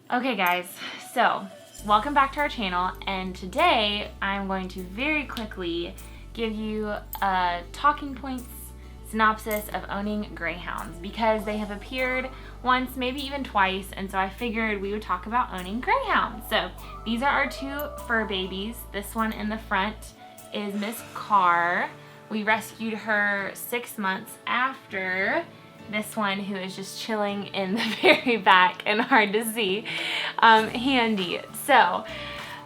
Okay guys, so welcome back to our channel, and today I'm going to very quickly give you a talking points synopsis of owning greyhounds because they have appeared once, maybe even twice, and so I figured we would talk about owning greyhounds. So these are our two fur babies. This one in the front is Miss Carr. We rescued her 6 months after this one, who is just chilling in the very back and hard to see, Handy. So,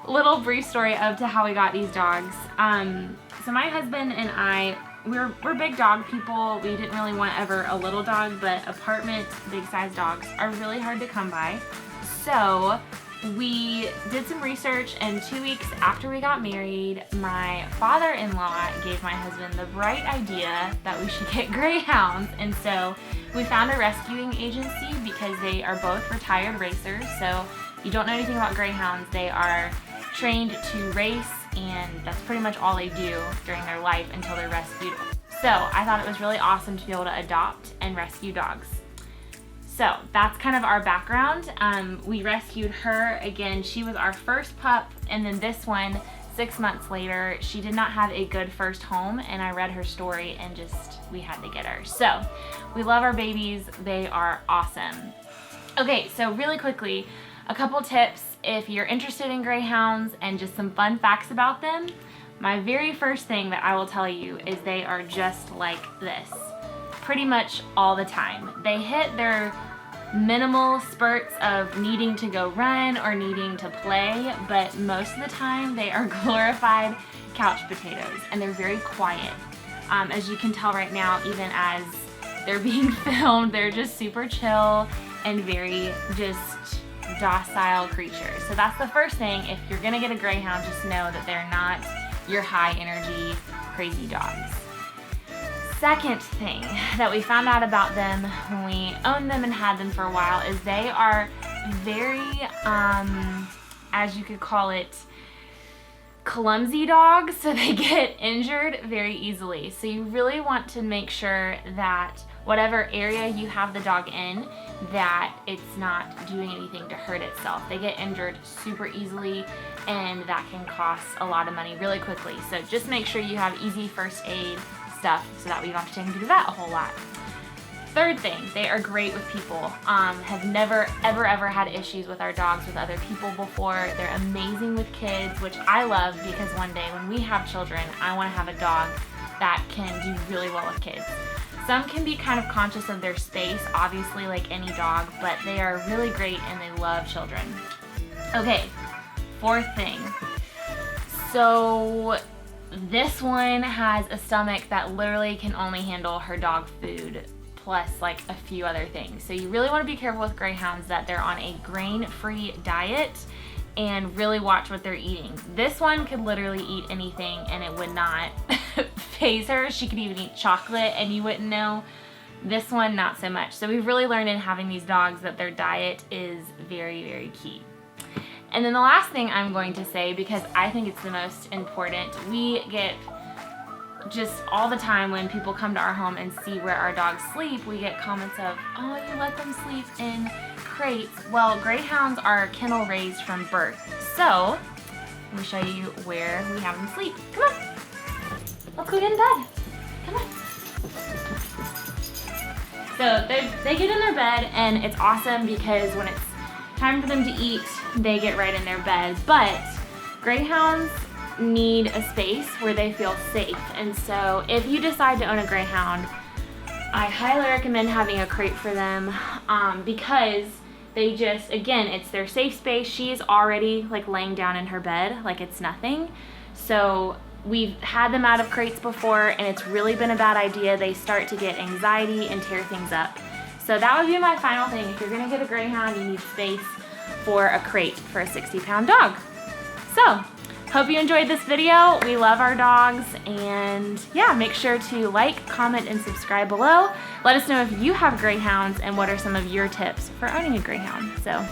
little brief story up to how we got these dogs. So my husband and I, we're big dog people. We didn't really want ever a little dog, but apartment big size dogs are really hard to come by. So we did some research, and 2 weeks after we got married, my father-in-law gave my husband the bright idea that we should get greyhounds. And so we found a rescuing agency because they are both retired racers. So if you don't know anything about greyhounds, they are trained to race, and that's pretty much all they do during their life until they're rescued. So I thought it was really awesome to be able to adopt and rescue dogs. So that's kind of our background. We rescued her. Again, she was our first pup, and then this one, 6 months later, she did not have a good first home, and I read her story and we had to get her. So we love our babies. They are awesome. Okay, so really quickly, a couple tips if you're interested in greyhounds and just some fun facts about them. My very first thing that I will tell you is they are just like this pretty much all the time. They hit their minimal spurts of needing to go run or needing to play, but most of the time they are glorified couch potatoes, and they're very quiet. As you can tell right now, even as they're being filmed, they're just super chill and very just docile creatures. So that's the first thing. If you're gonna get a greyhound, just know that they're not your high energy crazy dogs. Second thing that we found out about them when we owned them and had them for a while is they are very, as you could call it, clumsy dogs, so they get injured very easily. So you really want to make sure that whatever area you have the dog in, that it's not doing anything to hurt itself. They get injured super easily, and that can cost a lot of money really quickly. So just make sure you have easy first aid stuff so that we don't have to take them to the vet a whole lot. Third thing, they are great with people. Have never ever had issues with our dogs with other people before. They're amazing with kids, which I love, because one day when we have children, I want to have a dog that can do really well with kids. Some can be kind of conscious of their space, obviously, like any dog, but they are really great and they love children. Okay, fourth thing. So this one has a stomach that literally can only handle her dog food plus like a few other things. So you really want to be careful with greyhounds that they're on a grain-free diet and really watch what they're eating. This one could literally eat anything and it would not faze her. She could even eat chocolate and you wouldn't know. This one, not so much. So we've really learned in having these dogs that their diet is very, very key. And then the last thing I'm going to say, because I think it's the most important, we get just all the time when people come to our home and see where our dogs sleep, we get comments of, oh, you let them sleep in crates. Well, greyhounds are kennel raised from birth. So let me show you where we have them sleep. Come on, let's go get in bed. Come on. So they get in their bed, and it's awesome because when it's time for them to eat, they get right in their bed. But greyhounds need a space where they feel safe, and so if you decide to own a greyhound, I highly recommend having a crate for them, because they just, again, it's their safe space. She is already like laying down in her bed like it's nothing. So we've had them out of crates before, and it's really been a bad idea. They start to get anxiety and tear things up. So that would be my final thing. If you're gonna get a greyhound, you need space for a crate for a 60-pound dog. So, hope you enjoyed this video. We love our dogs, and yeah, make sure to like, comment, and subscribe below. Let us know if you have greyhounds and what are some of your tips for owning a greyhound. So